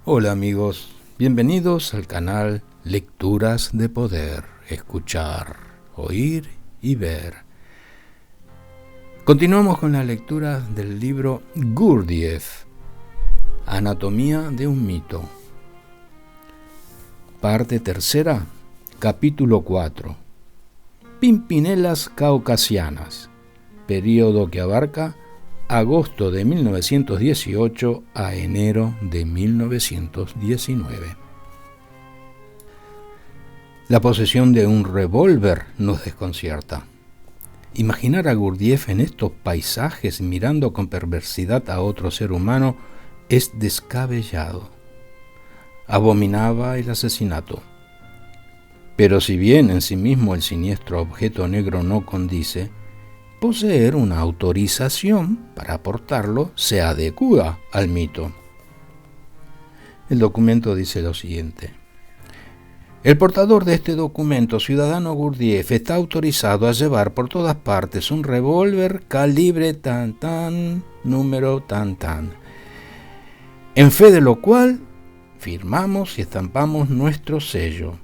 Hola amigos, bienvenidos al canal Lecturas de Poder, escuchar, oír y ver. Continuamos con la lectura del libro Gurdjieff, Anatomía de un mito. Parte tercera, capítulo 4. Pimpinelas caucasianas, periodo que abarca agosto de 1918 a enero de 1919. La posesión de un revólver nos desconcierta. Imaginar a Gurdjieff en estos paisajes mirando con perversidad a otro ser humano es descabellado. Abominaba el asesinato. Pero si bien en sí mismo el siniestro objeto negro no condice, poseer una autorización para aportarlo se adecúa al mito. El documento dice lo siguiente. El portador de este documento, ciudadano Gurdjieff, está autorizado a llevar por todas partes un revólver calibre tan, número tan. En fe de lo cual firmamos y estampamos nuestro sello.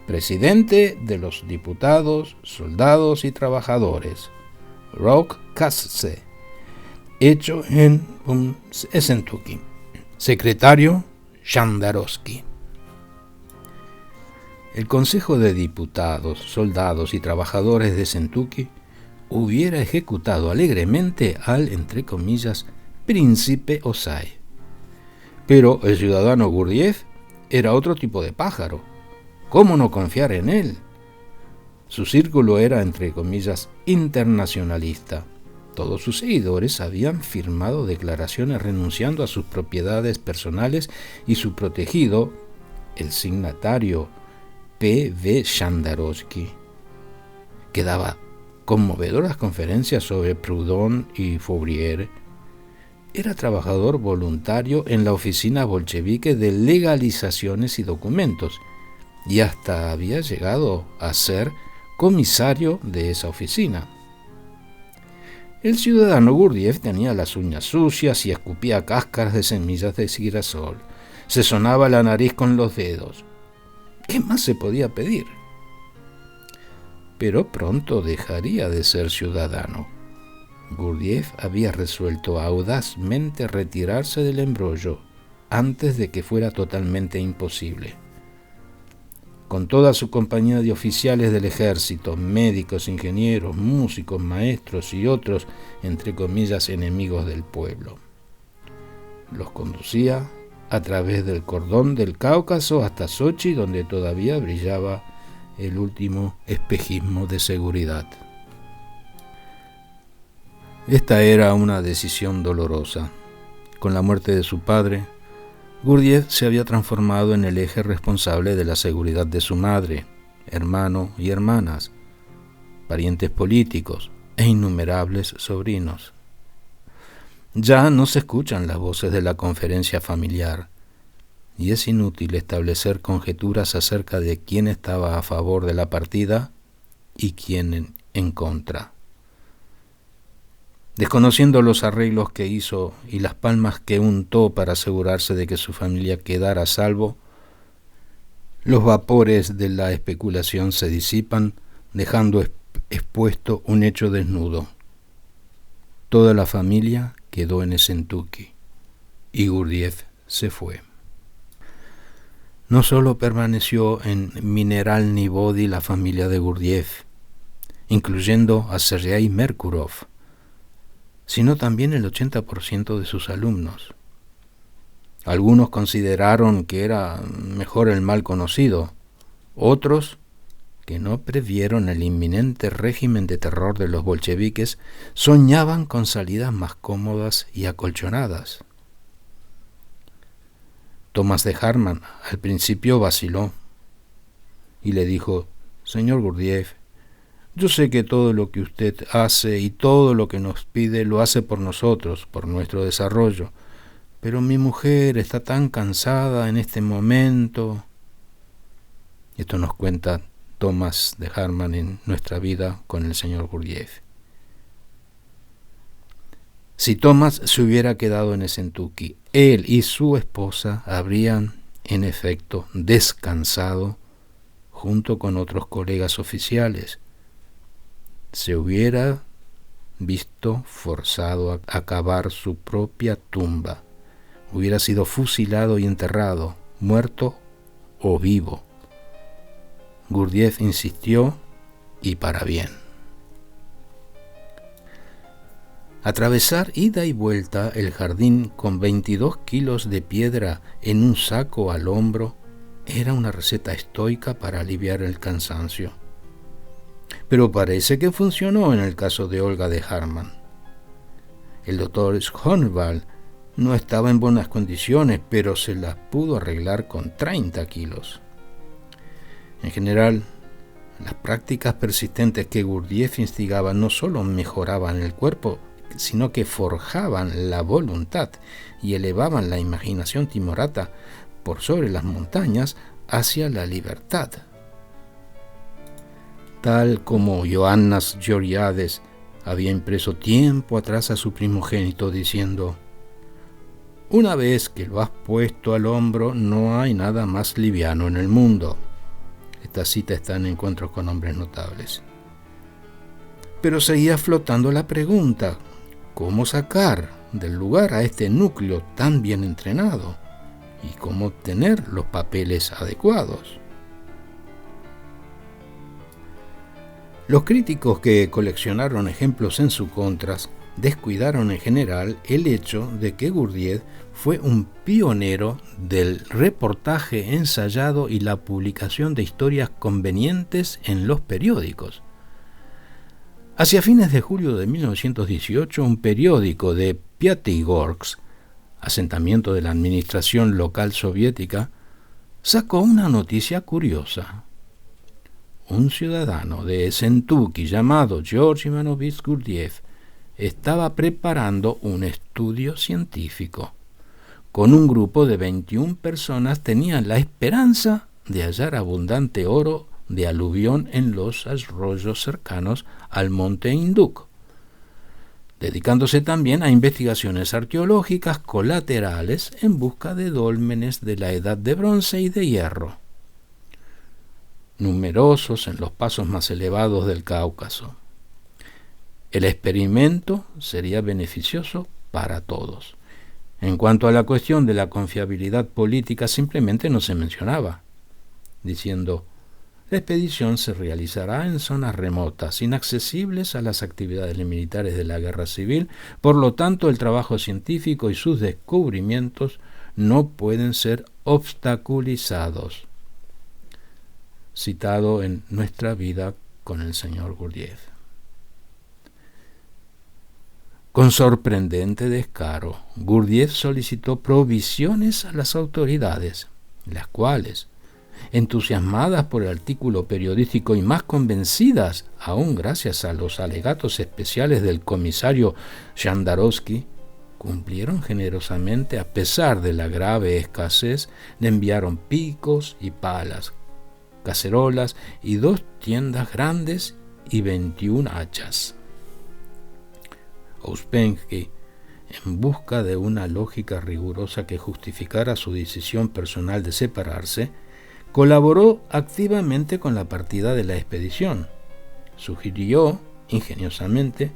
Presidente de los diputados, soldados y trabajadores, Rock Kasse, hecho en Sentuki. Secretario, Shandarovsky. El Consejo de Diputados, Soldados y Trabajadores de Sentuki hubiera ejecutado alegremente al, entre comillas, príncipe Osai. Pero el ciudadano Gurdjieff era otro tipo de pájaro. ¿Cómo no confiar en él? Su círculo era, entre comillas, internacionalista. Todos sus seguidores habían firmado declaraciones renunciando a sus propiedades personales y su protegido, el signatario P.V. Shandarovsky, que daba conmovedoras conferencias sobre Proudhon y Fourier, era trabajador voluntario en la oficina bolchevique de legalizaciones y documentos, y hasta había llegado a ser comisario de esa oficina. El ciudadano Gurdjieff tenía las uñas sucias y escupía cáscaras de semillas de girasol. Se sonaba la nariz con los dedos. ¿Qué más se podía pedir? Pero pronto dejaría de ser ciudadano. Gurdjieff había resuelto audazmente retirarse del embrollo antes de que fuera totalmente imposible. Con toda su compañía de oficiales del ejército, médicos, ingenieros, músicos, maestros y otros, entre comillas, enemigos del pueblo. Los conducía a través del cordón del Cáucaso hasta Sochi, donde todavía brillaba el último espejismo de seguridad. Esta era una decisión dolorosa. Con la muerte de su padre, Gurdjieff se había transformado en el eje responsable de la seguridad de su madre, hermano y hermanas, parientes políticos e innumerables sobrinos. Ya no se escuchan las voces de la conferencia familiar, y es inútil establecer conjeturas acerca de quién estaba a favor de la partida y quién en contra. Desconociendo los arreglos que hizo y las palmas que untó para asegurarse de que su familia quedara a salvo, los vapores de la especulación se disipan, dejando expuesto un hecho desnudo. Toda la familia quedó en Sentuki y Gurdjieff se fue. No solo permaneció en Mineralny Vody la familia de Gurdjieff, incluyendo a Sergei Merkurov, sino también el 80% de sus alumnos. Algunos consideraron que era mejor el mal conocido, otros, que no previeron el inminente régimen de terror de los bolcheviques, soñaban con salidas más cómodas y acolchonadas. Thomas de Harman al principio vaciló y le dijo: «Señor Gurdjieff, yo sé que todo lo que usted hace y todo lo que nos pide lo hace por nosotros, por nuestro desarrollo, pero mi mujer está tan cansada en este momento». Esto nos cuenta Thomas de Harman en Nuestra vida con el señor Gurdjieff. Si Thomas se hubiera quedado en Essentuki, él y su esposa habrían, en efecto, descansado junto con otros colegas oficiales. Se hubiera visto forzado a cavar su propia tumba. Hubiera sido fusilado y enterrado, muerto o vivo. Gurdjieff insistió, y para bien. Atravesar ida y vuelta el jardín con 22 kilos de piedra en un saco al hombro era una receta estoica para aliviar el cansancio. Pero parece que funcionó en el caso de Olga de Harman. El doctor Schönwald no estaba en buenas condiciones, pero se las pudo arreglar con 30 kilos. En general, las prácticas persistentes que Gurdjieff instigaba no solo mejoraban el cuerpo, sino que forjaban la voluntad y elevaban la imaginación timorata por sobre las montañas hacia la libertad. Tal como Johannes Georgiades había impreso tiempo atrás a su primogénito diciendo: «Una vez que lo has puesto al hombro, no hay nada más liviano en el mundo». Esta cita está en Encuentros con Hombres Notables. Pero seguía flotando la pregunta: ¿cómo sacar del lugar a este núcleo tan bien entrenado? ¿Y cómo obtener los papeles adecuados? Los críticos que coleccionaron ejemplos en su contra descuidaron en general el hecho de que Gurdjieff fue un pionero del reportaje ensayado y la publicación de historias convenientes en los periódicos. Hacia fines de julio de 1918, un periódico de Piatigorsk, asentamiento de la administración local soviética, sacó una noticia curiosa. Un ciudadano de Essentuki llamado Georgi Ivanovich Gurdjieff estaba preparando un estudio científico. Con un grupo de 21 personas tenían la esperanza de hallar abundante oro de aluvión en los arroyos cercanos al monte Induk, dedicándose también a investigaciones arqueológicas colaterales en busca de dólmenes de la edad de bronce y de hierro, numerosos en los pasos más elevados del Cáucaso. El experimento sería beneficioso para todos. En cuanto a la cuestión de la confiabilidad política, simplemente no se mencionaba, diciendo: la expedición se realizará en zonas remotas, inaccesibles a las actividades militares de la guerra civil, por lo tanto el trabajo científico y sus descubrimientos no pueden ser obstaculizados. Citado en Nuestra vida con el señor Gurdjieff. Con sorprendente descaro, Gurdjieff solicitó provisiones a las autoridades, las cuales, entusiasmadas por el artículo periodístico y más convencidas, aún gracias a los alegatos especiales del comisario Shandarovsky, cumplieron generosamente a pesar de la grave escasez. Le enviaron picos y palas, cacerolas y 2 tiendas grandes y 21 hachas. Ouspensky, en busca de una lógica rigurosa que justificara su decisión personal de separarse, colaboró activamente con la partida de la expedición. Sugirió, ingeniosamente,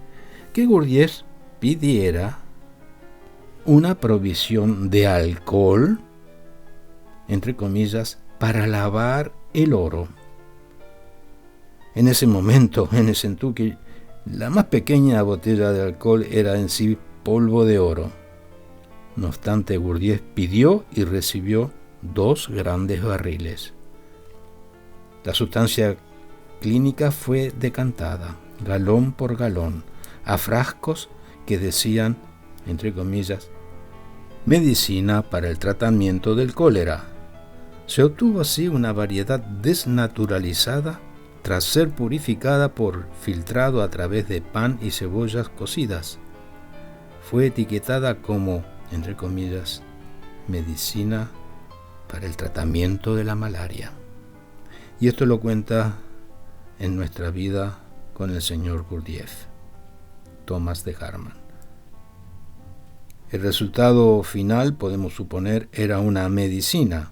que Gurdjieff pidiera una provisión de alcohol, entre comillas, para lavar el oro. En ese momento, en Essentuki, la más pequeña botella de alcohol era en sí polvo de oro. No obstante, Gurdjieff pidió y recibió 2 grandes barriles. La sustancia clínica fue decantada, galón por galón, a frascos que decían, entre comillas, medicina para el tratamiento del cólera. Se obtuvo así una variedad desnaturalizada tras ser purificada por filtrado a través de pan y cebollas cocidas. Fue etiquetada como, entre comillas, medicina para el tratamiento de la malaria. Y esto lo cuenta en Nuestra vida con el señor Gurdjieff, Thomas de Harman. El resultado final, podemos suponer, era una medicina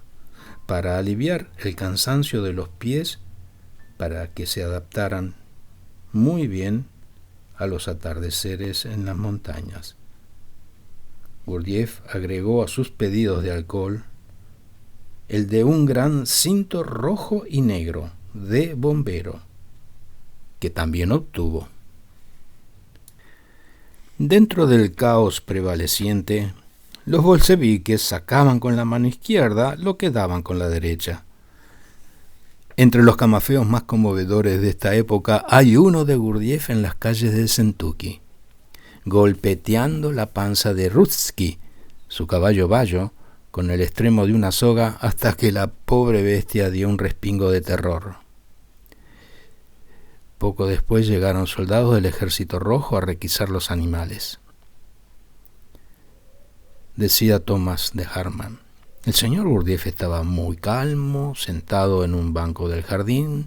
para aliviar el cansancio de los pies, para que se adaptaran muy bien a los atardeceres en las montañas. Gurdjieff agregó a sus pedidos de alcohol el de un gran cinto rojo y negro de bombero, que también obtuvo. Dentro del caos prevaleciente, los bolcheviques sacaban con la mano izquierda lo que daban con la derecha. Entre los camafeos más conmovedores de esta época hay uno de Gurdjieff en las calles de Kentucky, golpeteando la panza de Rutsky, su caballo bayo, con el extremo de una soga hasta que la pobre bestia dio un respingo de terror. Poco después llegaron soldados del Ejército Rojo a requisar los animales. Decía Thomas de Harman: el señor Gurdjieff estaba muy calmo, sentado en un banco del jardín,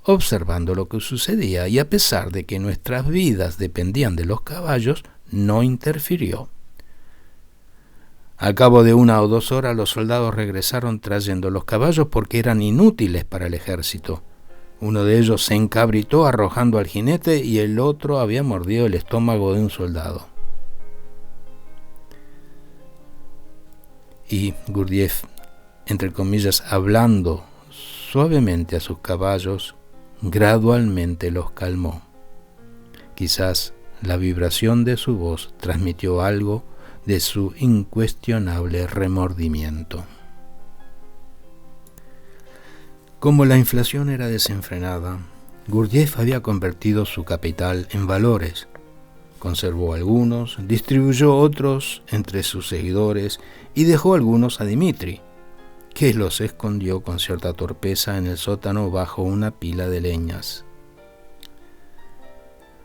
observando lo que sucedía, y a pesar de que nuestras vidas dependían de los caballos, no interfirió. Al cabo de 1 o 2 horas, los soldados regresaron trayendo los caballos porque eran inútiles para el ejército. Uno de ellos se encabritó arrojando al jinete y el otro había mordido el estómago de un soldado. Y Gurdjieff, entre comillas, hablando suavemente a sus caballos, gradualmente los calmó. Quizás la vibración de su voz transmitió algo de su incuestionable remordimiento. Como la inflación era desenfrenada, Gurdjieff había convertido su capital en valores. Conservó algunos, distribuyó otros entre sus seguidores y dejó algunos a Dmitri, que los escondió con cierta torpeza en el sótano bajo una pila de leñas.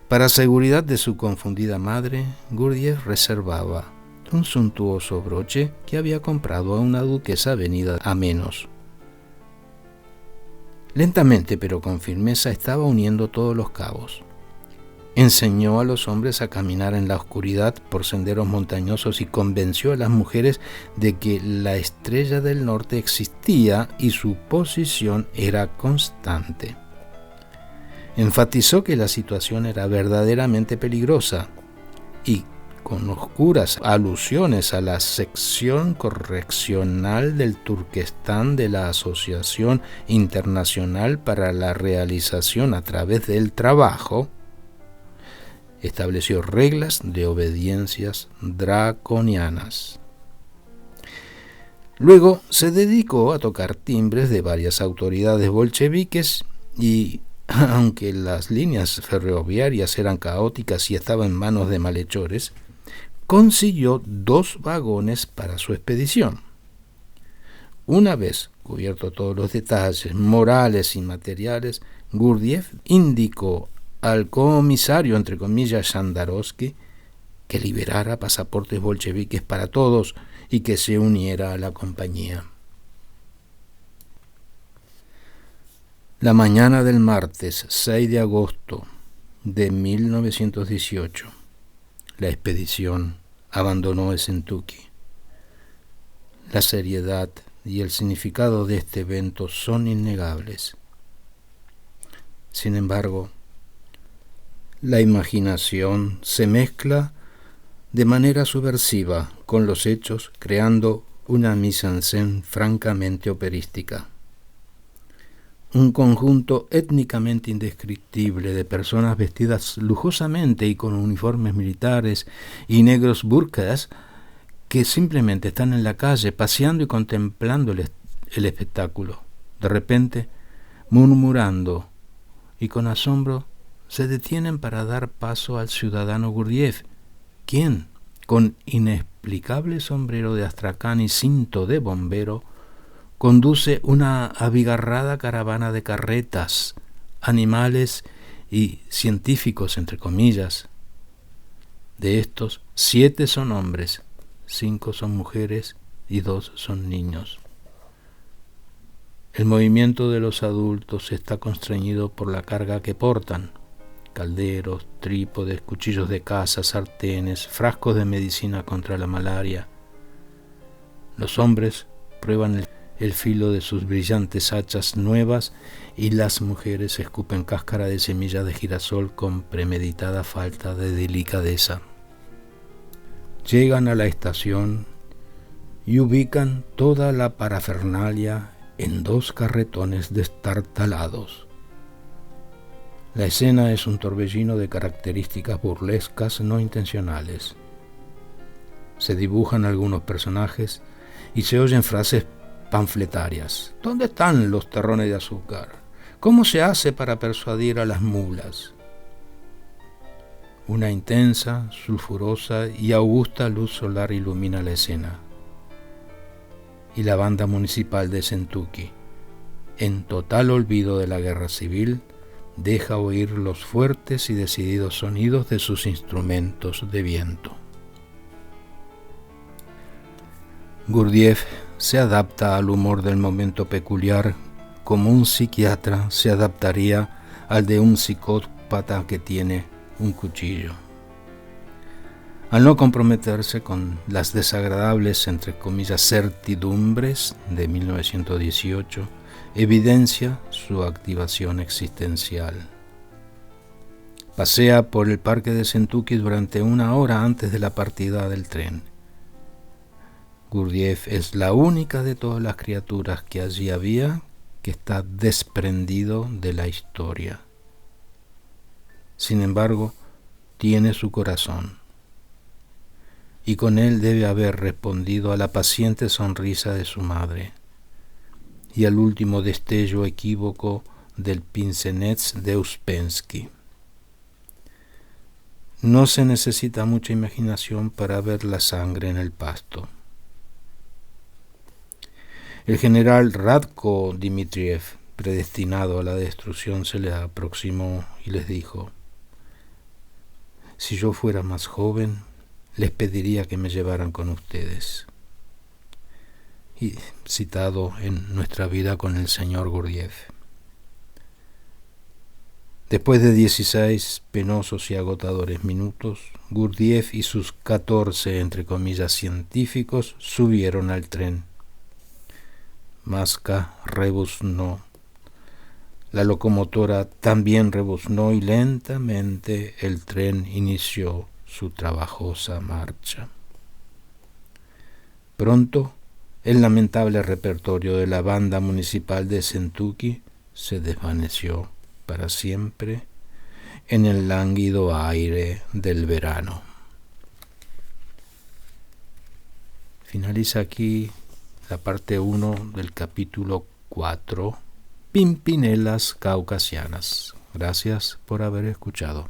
Para seguridad de su confundida madre, Gurdjieff reservaba un suntuoso broche que había comprado a una duquesa venida a menos. Lentamente pero con firmeza estaba uniendo todos los cabos. Enseñó a los hombres a caminar en la oscuridad por senderos montañosos y convenció a las mujeres de que la estrella del norte existía y su posición era constante. Enfatizó que la situación era verdaderamente peligrosa y, con oscuras alusiones a la sección correccional del Turquestán de la Asociación Internacional para la Realización a través del Trabajo, estableció reglas de obediencias draconianas. Luego se dedicó a tocar timbres de varias autoridades bolcheviques y, aunque las líneas ferroviarias eran caóticas y estaban en manos de malhechores, consiguió 2 vagones para su expedición. Una vez cubierto todos los detalles morales y materiales, Gurdjieff indicó al comisario, entre comillas, Shandarovsky, que liberara pasaportes bolcheviques para todos y que se uniera a la compañía. La mañana del martes 6 de agosto de 1918, la expedición abandonó Kentucky. La seriedad y el significado de este evento son innegables. Sin embargo, la imaginación se mezcla de manera subversiva con los hechos, creando una mise-en-scène francamente operística. Un conjunto étnicamente indescriptible de personas vestidas lujosamente y con uniformes militares y negros burkas que simplemente están en la calle paseando y contemplando el espectáculo. De repente, murmurando y con asombro, se detienen para dar paso al ciudadano Gurdjieff, quien, con inexplicable sombrero de astracán y cinto de bombero, conduce una abigarrada caravana de carretas, animales y científicos, entre comillas. De estos, 7 son hombres, 5 son mujeres y 2 son niños. El movimiento de los adultos está constreñido por la carga que portan. calderos, trípodes, cuchillos de caza, sartenes, frascos de medicina contra la malaria. Los hombres prueban el filo de sus brillantes hachas nuevas y las mujeres escupen cáscara de semilla de girasol con premeditada falta de delicadeza. Llegan a la estación y ubican toda la parafernalia en 2 carretones destartalados. La escena es un torbellino de características burlescas no intencionales. Se dibujan algunos personajes y se oyen frases panfletarias. ¿Dónde están los terrones de azúcar? ¿Cómo se hace para persuadir a las mulas? Una intensa, sulfurosa y augusta luz solar ilumina la escena. Y la banda municipal de Kentucky, en total olvido de la guerra civil, deja oír los fuertes y decididos sonidos de sus instrumentos de viento. Gurdjieff se adapta al humor del momento peculiar como un psiquiatra se adaptaría al de un psicópata que tiene un cuchillo. Al no comprometerse con las desagradables, entre comillas, certidumbres de 1918, evidencia su activación existencial. Pasea por el parque de Kentucky durante 1 hora antes de la partida del tren. Gurdjieff es la única de todas las criaturas que allí había que está desprendido de la historia. Sin embargo, tiene su corazón, y con él debe haber respondido a la paciente sonrisa de su madre y al último destello equívoco del Pince-Nez de Uspensky. No se necesita mucha imaginación para ver la sangre en el pasto. El general Radko Dmitriev, predestinado a la destrucción, se le aproximó y les dijo: si yo fuera más joven, les pediría que me llevaran con ustedes. Y citado en Nuestra vida con el señor Gurdjieff. Después de 16 penosos y agotadores minutos, Gurdjieff y sus 14, entre comillas, científicos subieron al tren. Masca rebuznó. La locomotora también rebuznó y lentamente el tren inició su trabajosa marcha. Pronto, el lamentable repertorio de la banda municipal de Kentucky se desvaneció para siempre en el lánguido aire del verano. Finaliza aquí la parte 1 del capítulo 4, Pimpinelas caucasianas. Gracias por haber escuchado.